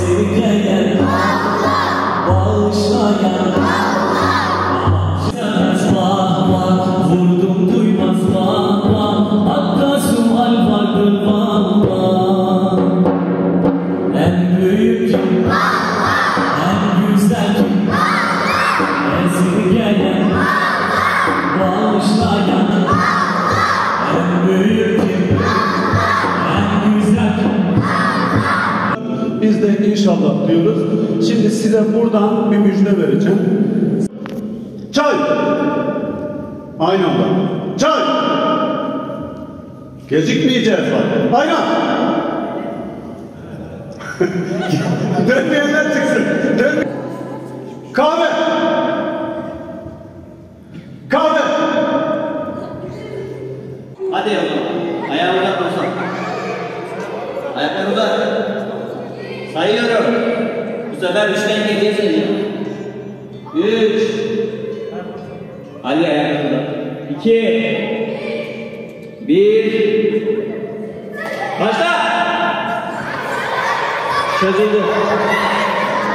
Sevgiden bağışlayan vah vah vurdum duymaz vah vah hatta sual vardır vah vah. En büyük kim? En güzel kim? Esirgeyen bağışlayan en büyük kim? En güzel kim? Biz de inşallah diyoruz. Şimdi size buradan bir müjde vereceğim. Çay! Aynı anda. Çay! Gecikmeyeceğiz bak. Aynen! Dönmeyenler çıksın. Kahve! Kahve! Hadi yavrum. Ayağı uzat olsun. Ayakları uzat. Sayıyorum. Bu sefer 3'ten 7'ye sayacağım. 3. Ali ayakları uzat. 2. 1. Başla. Çözüldü.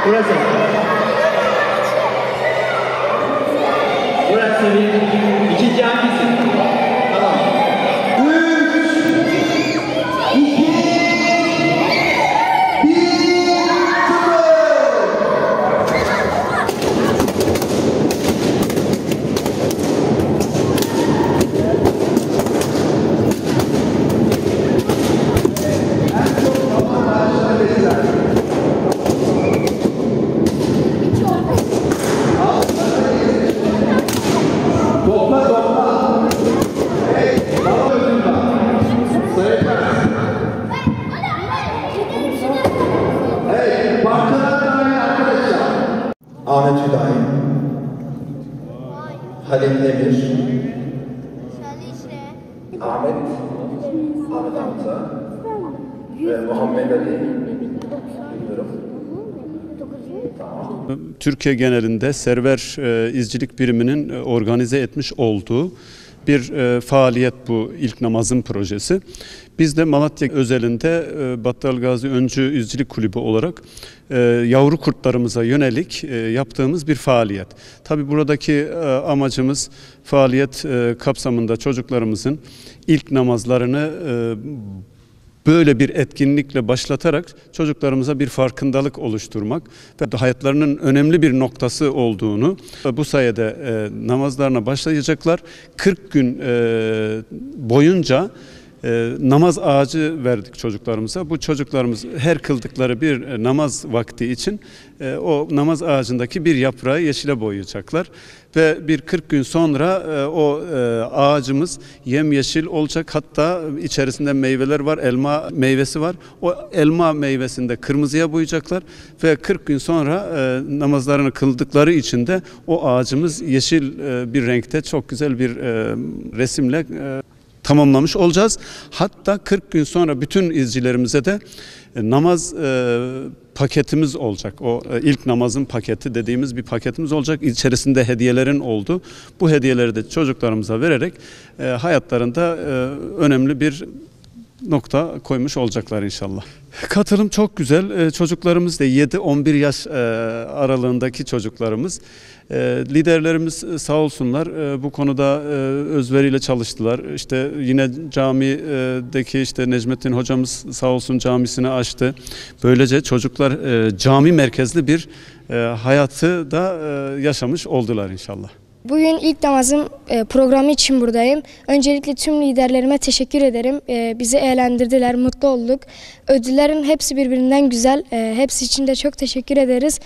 Burası. Burası bir. İkinci hangisi? Tamam. 3. 2. Ahmet Hüdayi, Halil Demir, Ahmet Hamza ve Muhammed Ali. Türkiye genelinde Server İzcilik Biriminin organize etmiş olduğu bir faaliyet bu ilk namazın projesi. Biz de Malatya özelinde Battal Gazi Öncü İzcilik Kulübü olarak yavru kurtlarımıza yönelik yaptığımız bir faaliyet. Tabii buradaki amacımız faaliyet kapsamında çocuklarımızın ilk namazlarını böyle bir etkinlikle başlatarak çocuklarımıza bir farkındalık oluşturmak ve hayatlarının önemli bir noktası olduğunu bu sayede namazlarına başlayacaklar. 40 gün boyunca namaz ağacı verdik çocuklarımıza. Bu çocuklarımız her kıldıkları bir namaz vakti için o namaz ağacındaki bir yaprağı yeşile boyayacaklar. Ve bir 40 gün sonra o ağacımız yemyeşil olacak. Hatta içerisinde meyveler var, elma meyvesi var. O elma meyvesini de kırmızıya boyayacaklar. Ve 40 gün sonra namazlarını kıldıkları için de o ağacımız yeşil bir renkte çok güzel bir resimle tamamlamış olacağız. Hatta 40 gün sonra bütün izcilerimize de namaz paketimiz olacak. O ilk namazın paketi dediğimiz bir paketimiz olacak. İçerisinde hediyelerin olduğu. Bu hediyeleri de çocuklarımıza vererek hayatlarında önemli bir nokta koymuş olacaklar inşallah. Katılım çok güzel. Çocuklarımız da 7-11 yaş aralığındaki çocuklarımız. Liderlerimiz sağ olsunlar bu konuda özveriyle çalıştılar. İşte yine camideki işte Necmettin hocamız sağ olsun camisini açtı. Böylece çocuklar cami merkezli bir hayatı da yaşamış oldular inşallah. Bugün ilk namazım programı için buradayım. Öncelikle tüm liderlerime teşekkür ederim. Bizi eğlendirdiler, mutlu olduk. Ödüllerin hepsi birbirinden güzel. Hepsi için de çok teşekkür ederiz.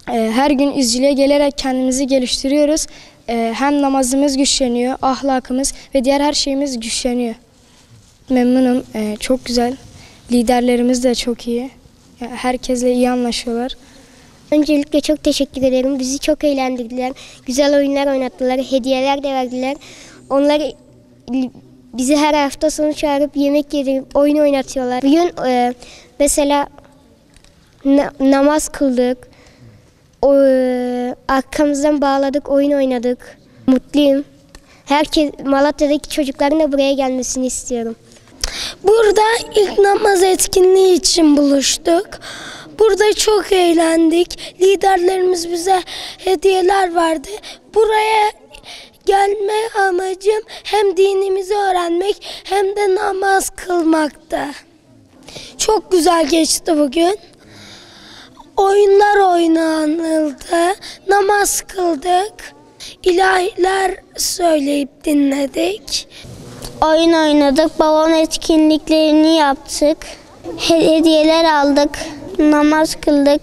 Her gün izciliğe gelerek kendimizi geliştiriyoruz. Hem namazımız güçleniyor, ahlakımız ve diğer her şeyimiz güçleniyor. Memnunum, çok güzel. Liderlerimiz de çok iyi. Herkesle iyi anlaşıyorlar. Öncelikle çok teşekkür ederim. Bizi çok eğlendirdiler. Güzel oyunlar oynattılar. Hediyeler de verdiler. Onlar bizi her hafta sonu çağırıp yemek yedirip oyun oynatıyorlar. Bugün mesela namaz kıldık. Arkamızdan bağladık, oyun oynadık. Mutluyum. Malatya'daki çocukların da buraya gelmesini istiyorum. Burada ilk namaz etkinliği için buluştuk. Burada çok eğlendik. Liderlerimiz bize hediyeler verdi. Buraya gelme amacım hem dinimizi öğrenmek hem de namaz kılmaktı. Çok güzel geçti bugün. Oyunlar oynanıldı. Namaz kıldık. İlahiler söyleyip dinledik. Oyun oynadık, balon etkinliklerini yaptık. Hediyeler aldık, namaz kıldık.